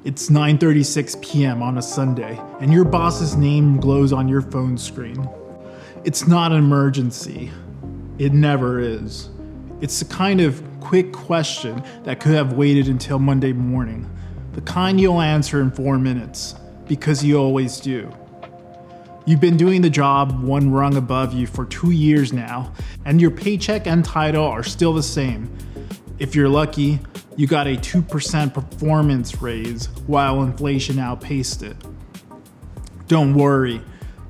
It's 9:36 p.m. on a Sunday, and your boss's name glows on your phone screen. It's not an emergency. It never is. It's the kind of quick question that could have waited until Monday morning. The kind you'll answer in 4 minutes, because you always do. You've been doing the job one rung above you for 2 years now, and your paycheck and title are still the same. If you're lucky, you got a 2% performance raise while inflation outpaced it. Don't worry,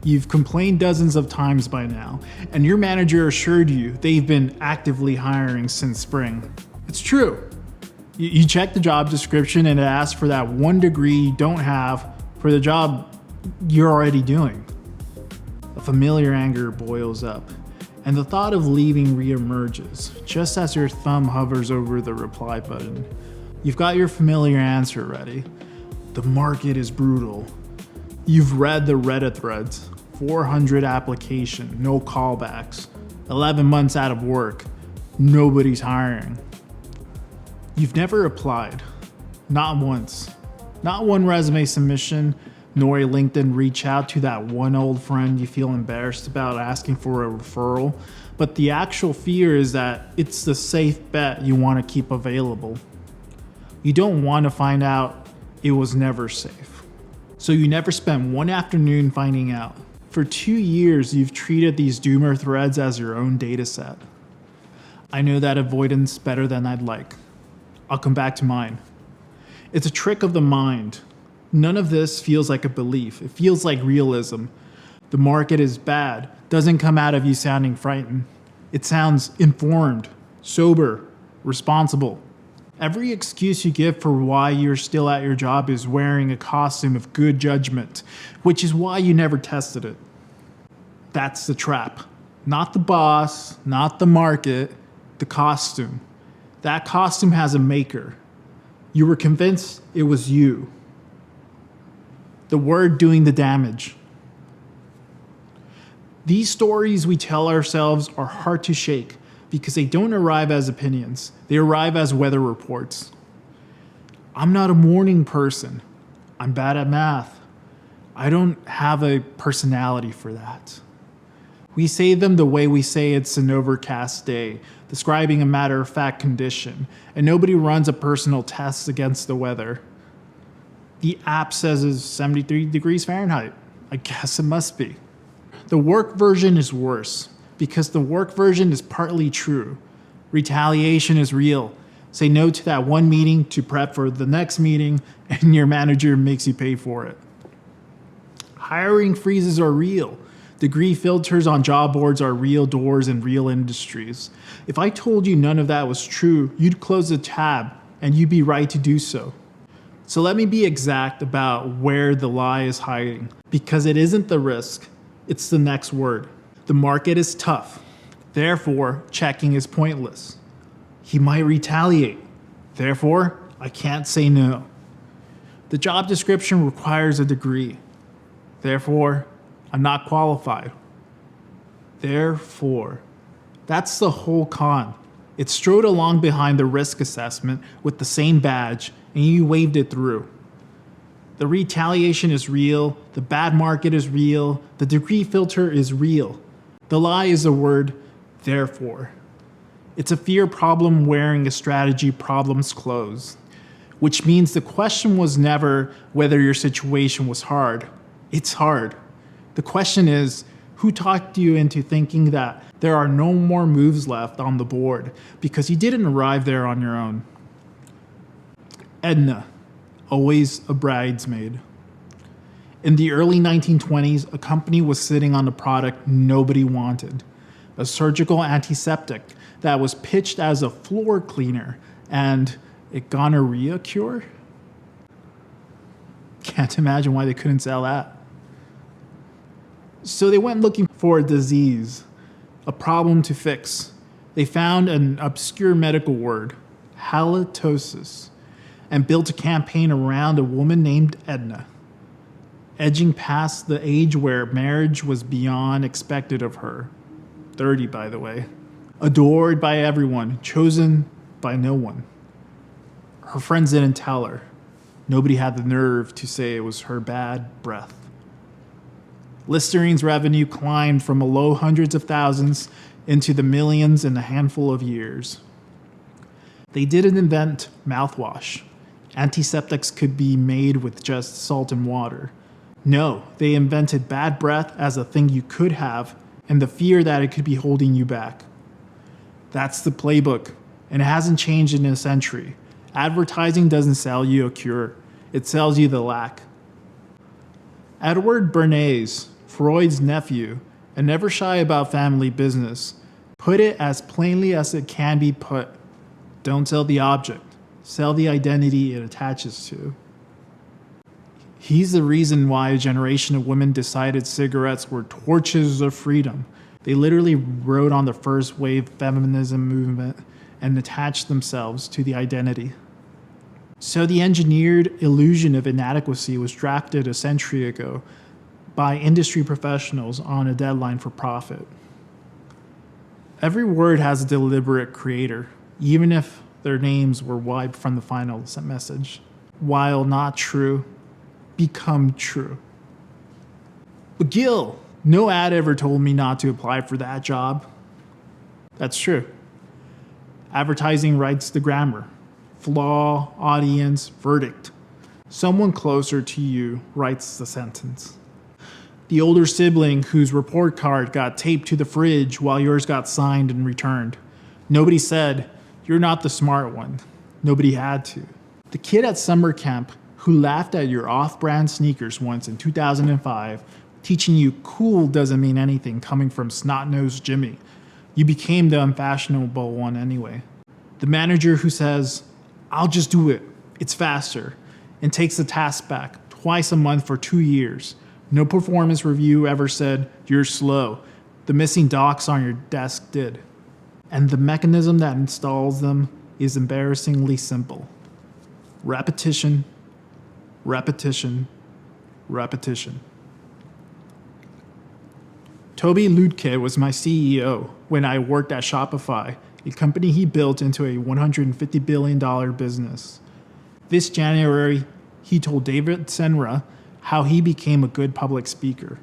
you've complained dozens of times by now, and your manager assured you they've been actively hiring since spring. It's true. You check the job description and it asks for that 1 degree you don't have for the job you're already doing. A familiar anger boils up, and the thought of leaving reemerges just as your thumb hovers over the reply button. You've got your familiar answer ready. The market is brutal. You've read the Reddit threads. 400 application, no callbacks. 11 months out of work. Nobody's hiring. You've never applied. Not once. Not one resume submission, nor a LinkedIn reach out to that one old friend you feel embarrassed about asking for a referral. But the actual fear is that it's the safe bet you want to keep available. You don't want to find out it was never safe. So you never spent one afternoon finding out. For 2 years, you've treated these doomer threads as your own data set. I know that avoidance better than I'd like. I'll come back to mine. It's a trick of the mind. None of this feels like a belief. It feels like realism. The market is bad doesn't come out of you sounding frightened. It sounds informed, sober, responsible. Every excuse you give for why you're still at your job is wearing a costume of good judgment, which is why you never tested it. That's the trap. Not the boss, not the market, the costume. That costume has a maker. You were convinced it was you. The word doing the damage. These stories we tell ourselves are hard to shake because they don't arrive as opinions. They arrive as weather reports. I'm not a morning person. I'm bad at math. I don't have a personality for that. We say them the way we say it's an overcast day, describing a matter-of-fact condition, and nobody runs a personal test against the weather. The app says it's 73 degrees Fahrenheit. I guess it must be. The work version is worse, because the work version is partly true. Retaliation is real. Say no to that one meeting to prep for the next meeting, and your manager makes you pay for it. Hiring freezes are real. Degree filters on job boards are real doors in real industries. If I told you none of that was true, you'd close the tab, and you'd be right to do so. So let me be exact about where the lie is hiding, because it isn't the risk, it's the next word. The market is tough, therefore checking is pointless. He might retaliate, therefore I can't say no. The job description requires a degree, therefore I'm not qualified. Therefore, that's the whole con. It strode along behind the risk assessment with the same badge, and you waved it through. The retaliation is real, the bad market is real, the degree filter is real. The lie is the word, therefore. It's a fear problem wearing a strategy problem's clothes, which means the question was never whether your situation was hard. It's hard. The question is, who talked you into thinking that there are no more moves left on the board because you didn't arrive there on your own? Edna, always a bridesmaid. In the early 1920s, a company was sitting on a product nobody wanted, a surgical antiseptic that was pitched as a floor cleaner and a gonorrhea cure? Can't imagine why they couldn't sell that. So they went looking for a disease, a problem to fix. They found an obscure medical word, halitosis, and built a campaign around a woman named Edna, edging past the age where marriage was beyond expected of her. 30, by the way. Adored by everyone, chosen by no one. Her friends didn't tell her. Nobody had the nerve to say it was her bad breath. Listerine's revenue climbed from a low hundreds of thousands into the millions in a handful of years. They didn't invent mouthwash. Antiseptics could be made with just salt and water. No, they invented bad breath as a thing you could have and the fear that it could be holding you back. That's the playbook, and it hasn't changed in a century. Advertising doesn't sell you a cure, it sells you the lack. Edward Bernays, Freud's nephew, and never shy about family business, put it as plainly as it can be put. Don't sell the object, sell the identity it attaches to. He's the reason why a generation of women decided cigarettes were torches of freedom. They literally rode on the first wave feminism movement and attached themselves to the identity. So the engineered illusion of inadequacy was drafted a century ago by industry professionals on a deadline for profit. Every word has a deliberate creator, even if their names were wiped from the final message. While not true, become true. But Gil, no ad ever told me not to apply for that job. That's true. Advertising writes the grammar. Flaw, audience, verdict. Someone closer to you writes the sentence. The older sibling whose report card got taped to the fridge while yours got signed and returned. Nobody said, "You're not the smart one." Nobody had to. The kid at summer camp who laughed at your off-brand sneakers once in 2005, teaching you cool doesn't mean anything coming from snot-nosed Jimmy. You became the unfashionable one anyway. The manager who says, "I'll just do it, it's faster," and takes the task back twice a month for 2 years. No performance review ever said, "You're slow." The missing docs on your desk did. And the mechanism that installs them is embarrassingly simple. Repetition, repetition, repetition. Toby Lutke was my CEO when I worked at Shopify, a company he built into a $150 billion business. This January, he told David Senra how he became a good public speaker.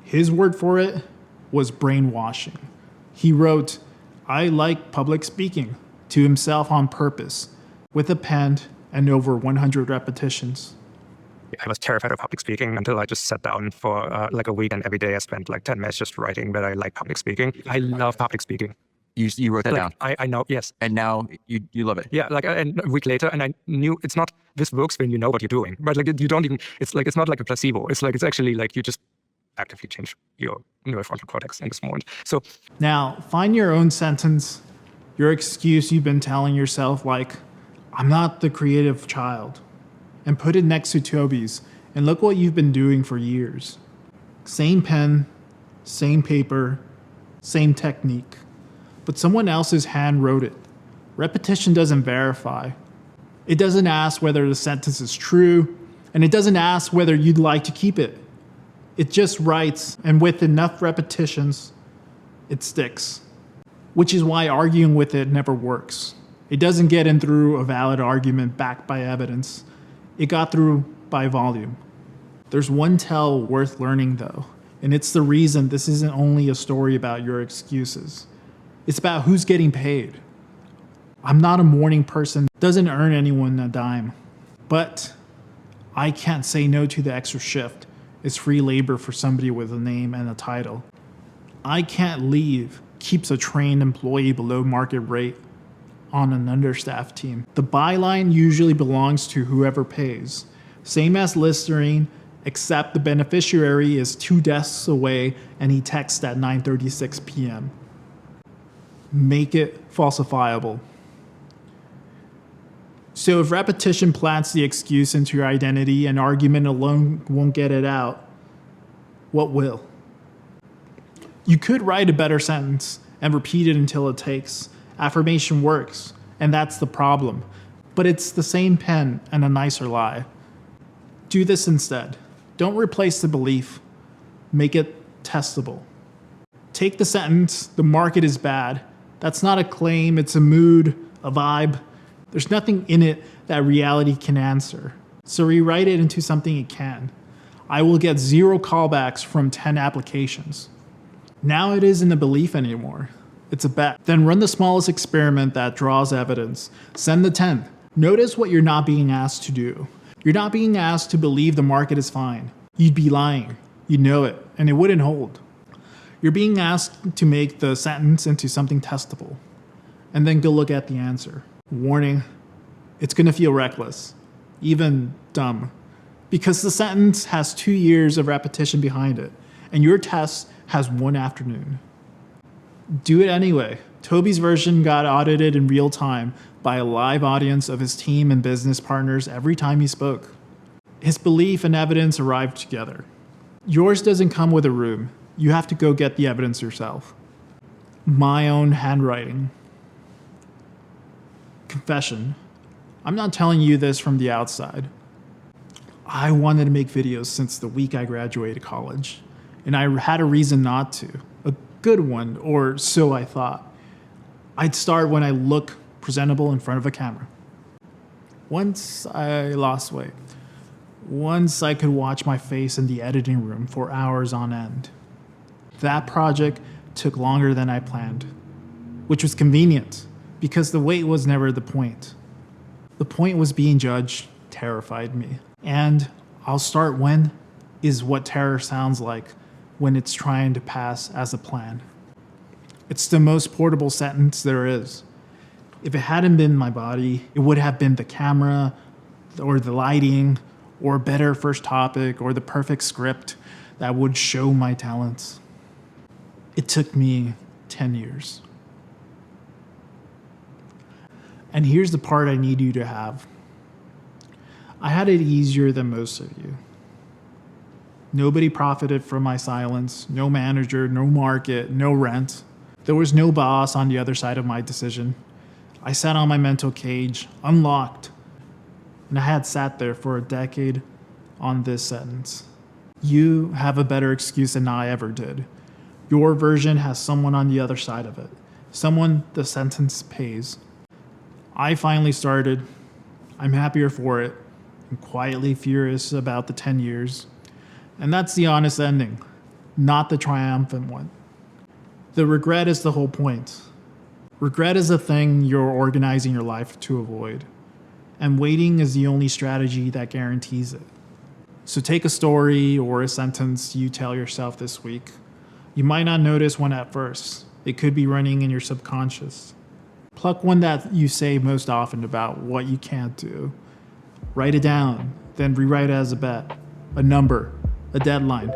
His word for it was brainwashing. He wrote, "I like public speaking," to himself on purpose, with a pen and over 100 repetitions. I was terrified of public speaking until I just sat down for like a week, and every day I spent like 10 minutes just writing that I like public speaking. I love public speaking. You wrote that down? I know, yes. And now you love it? Yeah, and a week later, and I knew it's not, this works when you know what you're doing. But like you don't even, it's not like a placebo. It's actually like you just actively change your neurofrontal cortex in this moment. So now find your own sentence, your excuse you've been telling yourself, like, "I'm not the creative child," and put it next to Toby's, and look what you've been doing for years. Same pen, same paper, same technique, but someone else's hand wrote it. Repetition doesn't verify. It doesn't ask whether the sentence is true, and it doesn't ask whether you'd like to keep it. It just writes, and with enough repetitions, it sticks. Which is why arguing with it never works. It doesn't get in through a valid argument backed by evidence. It got through by volume. There's one tell worth learning though, and it's the reason this isn't only a story about your excuses. It's about who's getting paid. I'm not a morning person, doesn't earn anyone a dime. But I can't say no to the extra shift. It's free labor for somebody with a name and a title. I can't leave keeps a trained employee below market rate on an understaffed team. The byline usually belongs to whoever pays. Same as Listerine, except the beneficiary is 2 desks away and he texts at 9:36 p.m. Make it falsifiable. So if repetition plants the excuse into your identity and argument alone won't get it out, what will? You could write a better sentence and repeat it until it takes. Affirmation works, and that's the problem. But it's the same pen and a nicer lie. Do this instead. Don't replace the belief. Make it testable. Take the sentence, "The market is bad." That's not a claim, it's a mood, a vibe. There's nothing in it that reality can answer. So rewrite it into something it can. I will get 0 callbacks from 10 applications. Now it isn't a belief anymore. It's a bet. Then run the smallest experiment that draws evidence. Send the 10th. Notice what you're not being asked to do. You're not being asked to believe the market is fine. You'd be lying. You'd know it, and it wouldn't hold. You're being asked to make the sentence into something testable. And then go look at the answer. Warning, it's gonna feel reckless, even dumb, because the sentence has 2 years of repetition behind it, and your test has 1 afternoon. Do it anyway. Toby's version got audited in real time by a live audience of his team and business partners every time he spoke. His belief and evidence arrived together. Yours doesn't come with a room. You have to go get the evidence yourself. My own handwriting. Confession. I'm not telling you this from the outside. I wanted to make videos since the week I graduated college, and I had a reason not to. A good one, or so I thought. I'd start when I look presentable in front of a camera. Once I lost weight. Once I could watch my face in the editing room for hours on end. That project took longer than I planned, which was convenient because the weight was never the point. The point was being judged terrified me. And I'll start when is what terror sounds like when it's trying to pass as a plan. It's the most portable sentence there is. If it hadn't been my body, it would have been the camera or the lighting or a better first topic or the perfect script that would show my talents. It took me 10 years. And here's the part I need you to have. I had it easier than most of you. Nobody profited from my silence, no manager, no market, no rent. There was no boss on the other side of my decision. I sat on my mental cage, unlocked, and I had sat there for a decade on this sentence. You have a better excuse than I ever did. Your version has someone on the other side of it, someone the sentence pays. I finally started. I'm happier for it. I'm quietly furious about the 10 years. And that's the honest ending, not the triumphant one. The regret is the whole point. Regret is a thing you're organizing your life to avoid. And waiting is the only strategy that guarantees it. So take a story or a sentence you tell yourself this week. You might not notice one at first. It could be running in your subconscious. Pluck one that you say most often about what you can't do. Write it down, then rewrite it as a bet, a number, a deadline,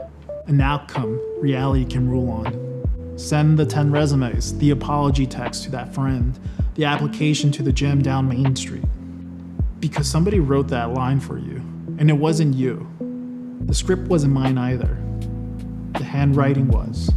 an outcome reality can rule on. Send the 10 resumes, the apology text to that friend, the application to the gym down Main Street. Because somebody wrote that line for you, and it wasn't you. The script wasn't mine either. The handwriting was.